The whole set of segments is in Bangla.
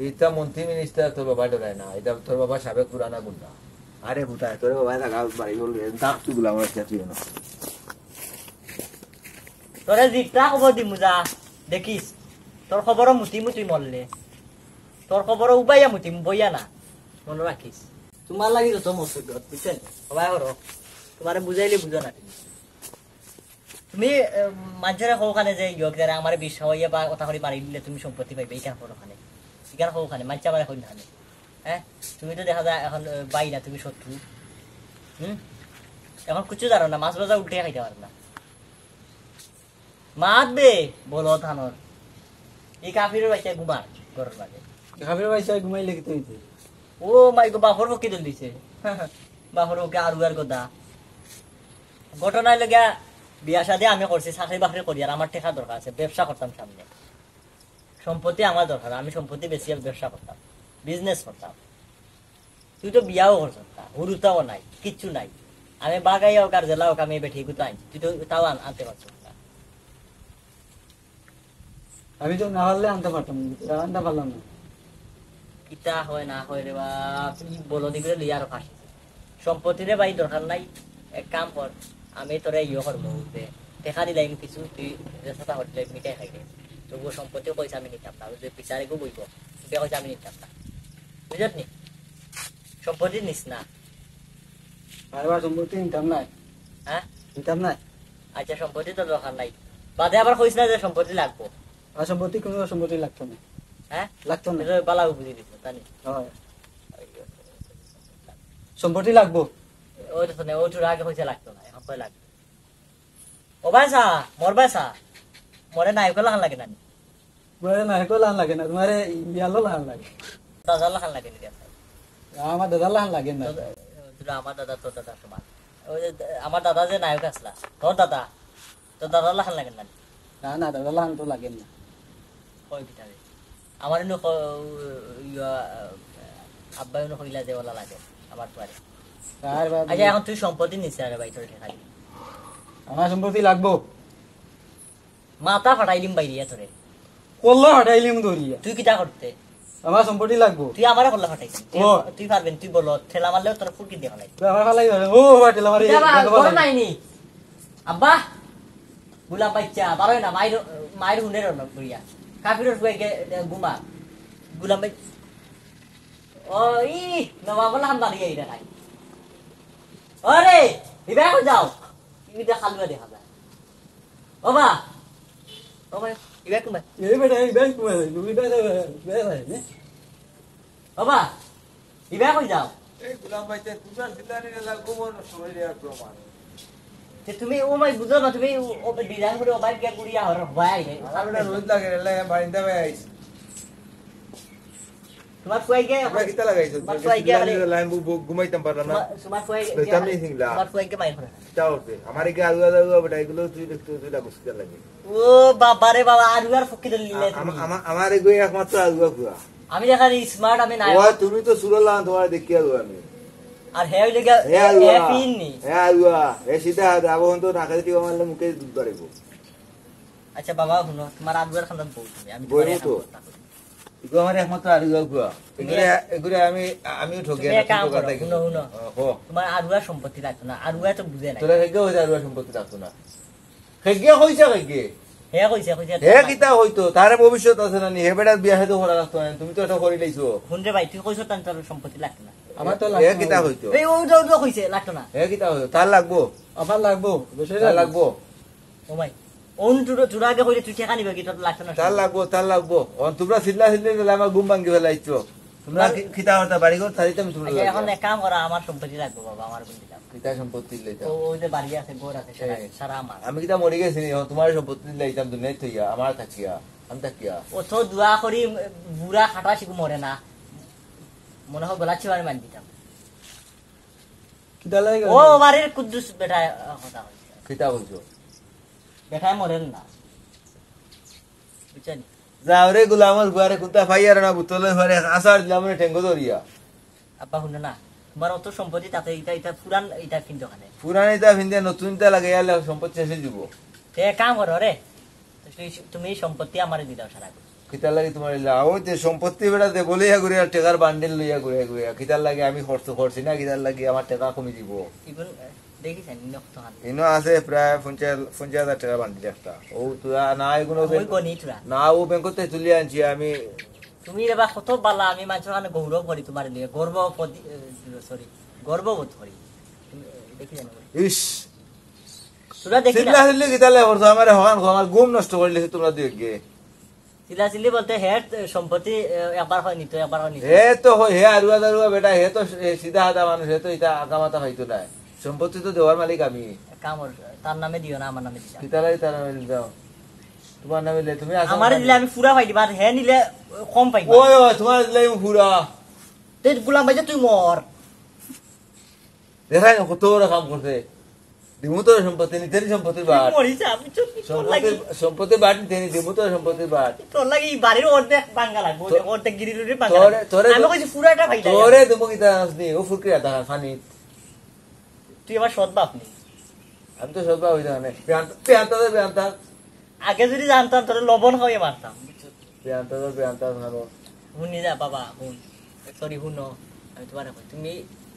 এটা মন্ত্রী মিনিস্টার তোর বাবা ডরায় না, এটা তোর বাবা সাবেক পুরানা গুন্ডা। আরে ভুতায় তোর বাবা থাকা বাড়ি বলবে দাগ তুগুলো আমার কাছে না। তোরে জিতটা খবর দিমু যা দেখিস, তোর খবরও মুতি মুতি মরলে, তোর খবরও উবাইয়া মুতি বইয়া না, মনে রাখিস। তোমার লাগি যত মসজিদ বুঝছেন সবাই করো, তোমারে বুঝাইলে বুঝো না। তুমি মানুষের ওখানে যে ইয়োগ যারা আমার বিশ্বাস হইয়া বা কথা করে মারি দিলে তুমি সম্পত্তি পাইবে, এইখান ওখানে এখান ওখানে মানুষ আমার এখন জানে। হ্যাঁ তুমি তো দেখা যায় এখন বাই না, তুমি শত্রু। এখন কিছু জানো না, মাছ বাজার উল্টে খাইতে পারো না। মাতবে বলো ধানর এই কাফিরের বাচ্চা ঘুমার ঘরের বাড়ি, কাফির পয়সা ঘুমাইলে কি তুই? ও মাই গো বাপর কি দল দিছে বাপর ওকে আর কথা ঘটনা লগা বিয়া শাদী আমি করছি, চাকরি বাকরি করি, আর আমার টেকা দরকার আছে, ব্যবসা করতাম সামনে, সম্পত্তি আমার দরকার, আমি সম্পত্তি বেশি ব্যবসা করতাম, বিজনেস করতাম। তুই তো বিয়াও করছ না, হুরুতাও নাই, কিচ্ছু নাই। আমি বাগাই হোক আর জেলা হোক আমি বেঠি গুতো আনছি, তুই তো তাও আনতে পারছ না। আমি তো না পারলে আনতে পারতাম, আনতে পারলাম না। কিতা হয় না হয় রে বাপ, বলো দিকে লিয়ার ফাঁসি সম্পত্তিরে ভাই দরকার নাই। এক কাম কর, আমি তোরা ইয়ে করবো দেখা দিলাম কিছু, তুই চেষ্টা করতে মিটাই খাইলে তবুও সম্পত্তি পয়সা আমি নিতাম না, বিচারে গো বইব পয়সা আমি নিতাম না, বুঝত নি? সম্পত্তি নিস না। আবার সম্পত্তি নিতাম না। হ্যাঁ নিতাম না। আচ্ছা সম্পত্তি তো দরকার নাই, বাদে আবার কইস না যে সম্পত্তি লাগবো। আর সম্পত্তি কোনো সম্পত্তি লাগতো না। হ্যাঁ লাগতো না, বালা বুঝিয়ে দিত জানি সম্পত্তি লাগবো। ওইটা তো ওইটার আগে পয়সা লাগতো না, এখন কয় লাগবে। ও ভাইসা মোর ভাইসা মরে নাই কলা লাগে না, তোমার নায়ক লাহান লাগে না, তোমার ইয়ালো লাহান লাগে, দাদা লাখান লাগে নাকি? আমার দাদা লাহান লাগে না। আমার দাদা তোর দাদা সমান, ওই যে আমার দাদা যে নায়ক আসলা তোর দাদা, তোর দাদা লাখান লাগে না? না না, দাদা লাহান তো লাগে না। কয় ভিতরে আমার এনে আব্বা এনে কইলা যে ওলা লাগে আমার পারে। আচ্ছা এখন তুই সম্পত্তি নিচ্ছে আরে ভাই তোর খালি আমার সম্পত্তি লাগবো। মাথা ফাটাই দিম বাইরিয়া তোরে, কল্লা হটাইলিম ধরিয়া। তুই কিটা করতে? আমার সম্পত্তি লাগবো। তুই আমারে কল্লা ফাটাইছি, তুই পারবেন, তুই বলো ঠেলা মারলেও তোর ফুটকি দিয়ে ফেলাই। তুই আমার ফালাই ও বাটিল আমার বড় নাইনি আব্বা গুলা বাচ্চা বারোই না মায়ের মায়ের হুনের বইয়া কাফিরের ফুয়াইকে গুমা গুলাম ভাই ও ই নবাবলা হাম বাড়ি এইটা নাই। ওরে ইবা কো যাও ইটা খালুয়া দেখা যায়। ও বা ও ভাই ইবা কুমা এই বেটা এই ব্যাংক কুমা লুই বেটা বেটা নে। ও বা ইবা কই যাও? এই গুলাম ভাইতে তুষার জিলানি লাগবো মন সময় দেওয়ার প্রমাণ। তুমি ও মাই বুঝো না, তুমি ও ডিজাইন করে ও ভাই কে গুড়িয়া হর ভাই রে আমরা রোজ লাগে রে বাড়িতে ভাই তোমার ফুয়াইকে আমরা কিতা লাগাইছো লাইন ঘুমাইতাম পারলাম না তোমার ফুয়াইকে বেতামনি সিংলা তোমার ফুয়াইকে মাই করে চাওতে আমার কি আলুয়া দালুয়া বেটা এগুলো তুই দেখতে তুই লাগছিস লাগে। ও বাবা রে বাবা আর ফকি দিলে তুমি আমার এগুলো একমাত্র আলুয়া পুরা। আমি দেখা স্মার্ট আমি নাই। ও তুমি তো সুরলা তোমার দেখি আলুয়া আমি আর হে হইলে গা এ পিননি হে আলুয়া এ সিধা আবো তো নাকাতে টিকা মারলে মুখে দুধ বাড়িব। আচ্ছা বাবা শুনো, তোমার আলুয়ার খান্দান বউ তুমি, আমি বইবো তো এগুলো আমার একমাত্র আলুয়া পুরা। এগুলো আমিও ঠকি তুমি কাম করো শুনো শুনো তোমার আলুয়ার সম্পত্তি রাখতো না, আলুয়া তো বুঝে না তোরা হেগে হইছে আলুয়া সম্পত্তি রাখতো না, হেগে হইছে হেগে হে কইছে কইছে হে কিতা হইতো তারে ভবিষ্যৎ আছে না নি হে বেটার বিয়া হেতো করা রাখতো না, তুমি তো এটা করি লাইছো। শুন রে ভাই তুই কইছো তান তোর সম্পত্তি লাগতো না, আমার তো হে কিতা হইতো এই ও তো কইছে লাগতো না, হে কিতা হইতো তার লাগবো আমার লাগবো বেশি তার লাগবো ও ভাই ওন তুই আগে কইলে তুই টাকা নিবে কি তোর লাগতো না? তার লাগবো তোমরা সিল্লা সিল্লি আমার ঘুম ভাঙ্গি ফেলাইছো, তোমরা কিতা হতা বাড়ি ঘর ছাড়িতে আমি তোমরা এখন এক কাম করা, আমার সম্পত্তি লাগবে বাবা, আমার বন্ধু কিতা সম্পত্তি লইতা ওই যে বাড়ি আছে ঘর আছে সারা আমার। আমি কিতা মরি গেছি তোমার সম্পত্তি লইতাম দুনিয়ায় থইয়া আমার থাকিয়া আমি থাকিয়া ও তো দোয়া করি বুড়া খাটা শিখু মরে না, মনে হয় গলাচ্ছি আমি মান দিতাম। কিটা লাগে ও বাড়ির কুদ্দুস বেটা কথা হইছে, কিতা হইছো বেটায় মরেন না বুঝছেন? যাও রে গুলামর গুয়ারে কুতা ফাইয়ার না বুতলে ঘরে আসার দিলাম রে ঠেঙ্গো ধরিয়া। আব্বা শুনে না তোমার অত সম্পত্তি তাতে এটা এটা পুরান এটা কিনতে ওখানে পুরানিতা ভিন্দে নতুনটা লাগে সম্পত্তি শেষে দিব। কাম করো রে, তুমি সম্পত্তি আমারে দিদাও সারা কিতার লাগে তোমার ইলা ওই যে সম্পত্তি বেড়া দে বলিয়া ঘুরিয়া টাকার বান্ডিল লইয়া ঘুরিয়া ঘুরিয়া কিতার লাগে আমি খরচ করছি না কিতার লাগে আমার টাকা কমে দিব ইগুন দেখিছেন নক্ত হান ইনো আছে প্রায় 50,000 টাকা বান্ডিল একটা ও তুই না এগুলো ওই গনি তুরা না ও ব্যাংকতে তুলি আনছি আমি তুমি রে বা কত বালা আমি মানুষের কানে গৌরব করি তোমার লিয়ে সরি গর্ববোধ করি দেখিছেন ইস তোরা দেখি সিল্লা না সিল্লি কিতার লাগে করছো আমার হগান আমার ঘুম নষ্ট করে লিখে তোমরা দুই গে চিল্লি বলতে হেড সম্পত্তি একবার হয় নিত একবার হয় নিত হে তো হে আরুয়া দারুয়া বেটা হে তো সিধা হাতা মানুষ হে তো এটা আঁকা মাথা হইতো না সম্পত্তি তো দেওয়ার মালিক আমি কামর তার নামে দিও না আমার নামে দিও কিতার লাগে তার নামে দাও তোমার নামে দিলে তুমি আসো আমার দিলে আমি পুরা পাই দিবা হে নিলে কম পাই ওই ওই তোমার দিলে আমি পুরা তুই গুলাম ভাই তুই মর দেখাই না কত বড় কাম করছে দিমু তোর সম্পত্তি নিতে সম্পত্তির বাট মরিস আমি চুপ তোর লাগি সম্পত্তির বাট নিতে দিমু তোর সম্পত্তির বাট তোর লাগি বাড়ির অর্ধেক ভাঙা লাগবে অর্ধেক গিরি রুটি ভাঙা তোরে আমি কইছি পুরাটা ভাই তোরে দিমু কিতা আসনি ও ফুরকি রাতা ফানি তুই আমার সৎ বাপ নি আমি তো সব হইতা না বেআন্তা আগে যদি জানতাম তোর লবণ খাওয়াই মারতাম বেআন্তা ভালো শুনি যা বাবা শুন সরি শুন আমি তোমার কই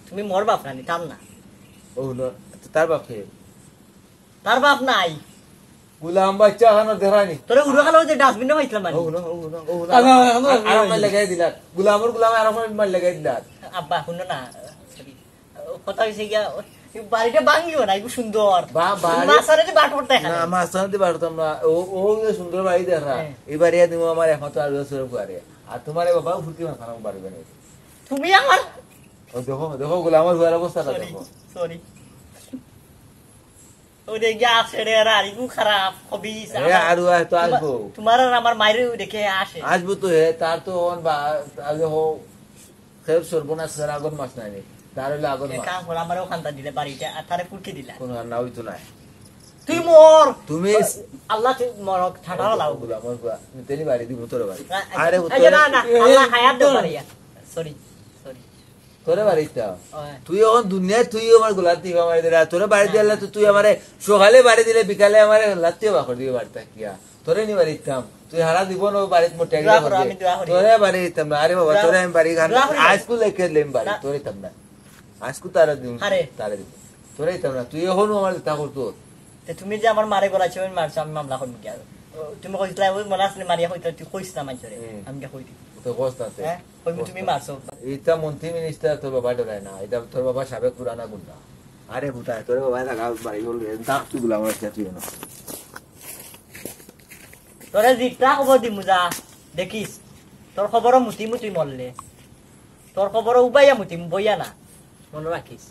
তুমি মোর বাপ নানি তার না ও না তার বাপে তার বাপ নাই গুলাম বাচ্চা খানো দেখানি তোরে উড়ো খালো যে ডাস্টবিনে পাইছিলাম মানে আরাম লাগাই দিলা গুলামর আরাম লাগাই দিলা আব্বা শুন না সরি কথা হইছে গিয়া বাড়িটা ভাঙিও না খুব সুন্দর মাছারে যে বাট করতে না আমার সাথে পারতাম না ও সুন্দর বাড়ি দেখা এই বাড়ি দিব আমার একমাত্র আর বছর পরে আর তোমার বাবা ফুটি মাখানো পারবে না তুমি আমার ও দেখো দেখো গুলামর ঘর অবস্থাটা দেখো সরি ওরে গ্যাস রে আর ইগু খারাপ খবিস আর তো আসবো তোমার আর আমার মায়ের দেখে আসে আসবো তো হে তার তো আগে হো খের সর্বনাশ করার আগুন মাস নাই তার হইলে আগুন মাস কাম করে আমার ওখানটা দিলে বাড়িটা আর তারে ফুটকি দিলা কোনো না হইতো না তুই মর তুমি আল্লাহ তুই মরক ঠাটা লাও গুলামর ঘর তেনি বাড়ি দিব তোর বাড়ি আরে না না আল্লাহ হায়াত দে পারিয়া সরি সরি তোরে বাড়িটা তুই এখন দুনিয়ায় তুই আমার গোলাপ দিবা মারি দিলা তোরে বাড়ি দিলে তো তুই আমারে সকালে বাড়ি দিলে বিকালে আমারে লাত্তি বাকর দিবে বাড়িটা কিয়া তোরে নি বাড়ি দিতাম তুই হারা দিব না বাড়িত মোটে তোরে বাড়ি দিতাম না আরে বাবা তোরে আমি বাড়ি গান আজকু লেখে লেম বাড়ি তোরে দিতাম না আজকু তারা দিম তারে দিব তোরে দিতাম না তুই এখনো আমার তা করতো তুমি যে আমার মারে গলাছে আমি মারছো আমি মামলা করবো কি আর তুমি কইছিলা ওই মনে আসলে মারিয়া হইতো তুই কইস না মাইছরে আমি কে কইতি তো কষ্টাতে হ্যাঁ কইবি তুমি মারছো এটা মন্ত্রী মিনিস্টার তোর বাবা ডরায় না এটা তোর বাবা সাবেক পুরানা গুন্ডা আরে বুতা তোরে বাবা থাকা বাড়ি বলবে দাগ তুই গুলাম আছে তুই না তোরে জিটা খবর দিমু যা দেখিস তোর খবর মুতি মুতি মরলে তোর খবর উবাইয়া মুতি বইয়া না মনে রাখিস